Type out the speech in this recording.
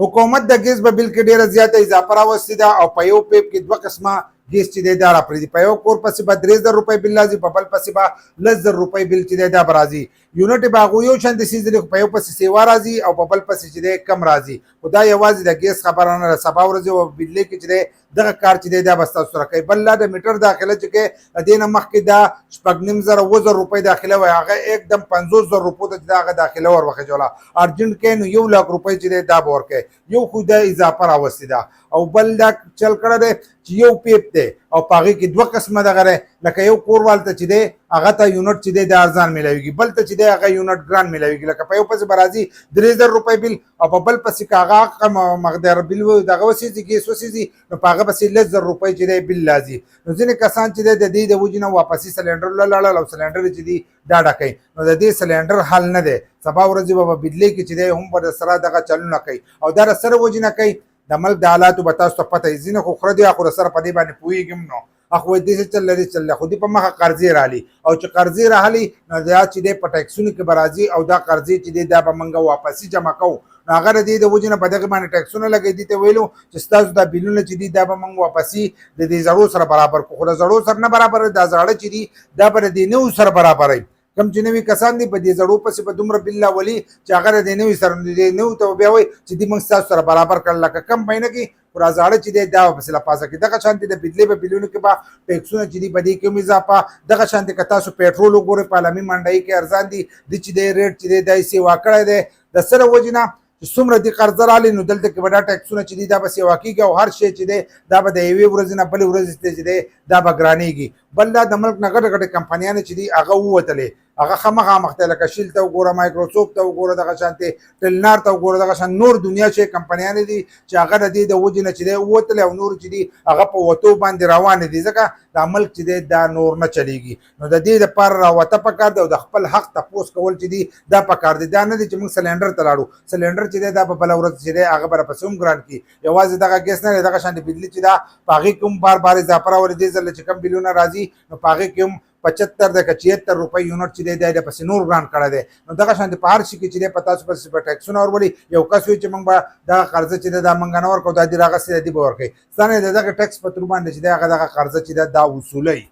حکومت د ګیس په بل کې ډیره زیاته اضافه راوستې ده او په یو پیپ کې دوه قسمه ګیس چې دی دا راپرېږدي. په یو کور پسې به 3000 روپۍ بل راځي، په بل پسې به 10,000 روپۍ بل چې دی دا به راځي. یونټ به هغو یو شانتې څیز دی، په یو پسې سیوا راځي او په بل پسې چې دی کم راځي. خو دا یوازې د ګیس خبره نه ده، سبا ورځې او بجلی کې چې دی دغه کار چې دی دا به ستاسو سره کوي. بل لا د میټر داخله چې کوي د دې نه مخکې دا 6,500 روپۍ داخله وایي، هغه एकदम 50,000 روپو ته چې دا هغه داخله ور وخېجوله. ارجنټ کوي نو 1,00,000 روپۍ چې دی دا به ورکوي. یو خو دا اضافه راوستې ده او بل دا چل کړی دی چې یو پیپ دی او په هغې کې دوه قسمه دغه دی، لکه یو کوروال ته چې دی هغه ته یونټ چې دی د ارزان میلاویږي، بل ته چې دی هغه یونټ ګران میلاویږي. لکه په یو پسې به راځي 3,000 روپۍ بل او په بل پسې که هغه مقدار بل دغه وسېځي ګیس وسېځي نو په هغه پسې 10,000 روپۍ چې دی بل راځي. نو ځینې کسان چې دی د دې د وجې نه واپسي سلنډر له لاړل او سلنډر چې دی دا ډکوي. نو د دې سلنډر حل نه دی، سبا ورځې به بجلی کې چې دی هم به سره دغه چلونه کوي او دا د سره وجې نه کوي. د ملک د حالاتو به تاسو ته پته وي، ځینې خو خره دي خو سره په دې باندې پوهېږم نو اخ وایي داسې چل لري چل خو دې په مخه قرضې رالي او چې قرضې راغلي نو دا چې دی په ټیکسونو کې به راځي او دا قرضې چې دی دا به موږ واپسي جمع کوو. نو هغه د دې د وجې نه په دغې باندې ټیکسونه لګوي. دې ته ویلو چې ستاسو دا بلونه چې دي دا به موږ واپسي د دې زړو سره برابر کړو، خو د زړو سره نه برابر دا زاړه چې دي دا به د دې نوو سره برابروي. کم چې نوي کسان دي په دې زړو پسې په دومره بل راولي چې هغه د دې نوي سره دې نوو ته بیا وایي چې دې موږ ستاسو سره برابر کړل. لکه کم مهینه کې پورا زاړه چې دی دا پسې لپاسه کې دغه شانتې د بجلي په بلونو کې به ټیکسونه چې دي په دې کې هم اضافه. دغه شانتې که تاسو پیټرول وګورئ په عالمي منډۍ کې ارزان دي، د چې دی ریټ چې دی دا یې سیوا کړی دی د سره وجې نه چې څومره دې قرضه راغلي نو دلته کې به دا ټیکسونه چې دي دا به سیوا کېږي او هر شی چې دی دا به د یوې ورځې نه بلې ورځې چې دی دا به ګرانېږي. بل دا د ملک نه ګټه ګټه کمپنیانې چې دي هغه ووتلې، هغه خامخا مخته لکه شیل ته وګوره، مایکروسافټ ته وګوره، دغه شانتې ټلنار ته وګوره، دغه شان نور دنیا شی کمپنیانې دي چې هغه د دې د وجې نه چې دی ووتلې او نور چې دي هغه په وتو باندې روانې دي، ځکه دا ملک چې دی دا نور نه چلیږي. نو د دې دپاره راوته پکار دی او د خپل حق تپوس کول چې دي دا پکار دی. دا نه دی چې موږ سلنډر ته لاړو، سلنډر چې دی دا په بله ورځ چې دی هغه به راپسې هم ګران کړي. یوازې دغه ګیس نه دی، دغه شانتې بجلي چې دا په هغې کې هم بار بار اضافه راولي. دې ځله چې کم بلونه راځي نو په هغې کې هم 75 ده که 76 روپۍ یونټ چې دی دا پسې نور ګران کړی دی. نو دغه شانتې په هر شي کې چې دی په تاسو پسې به ټیکسونه ورولي. یو کس وایي چې موږ به دغه قرضه چې دی دا موږ نه ورکوو، دا دې راغستې دی به ورکوي، ستانه د دغه ټیکس په تر باندې چې دی هغه دغه قرضه چې دی دا وصولوي.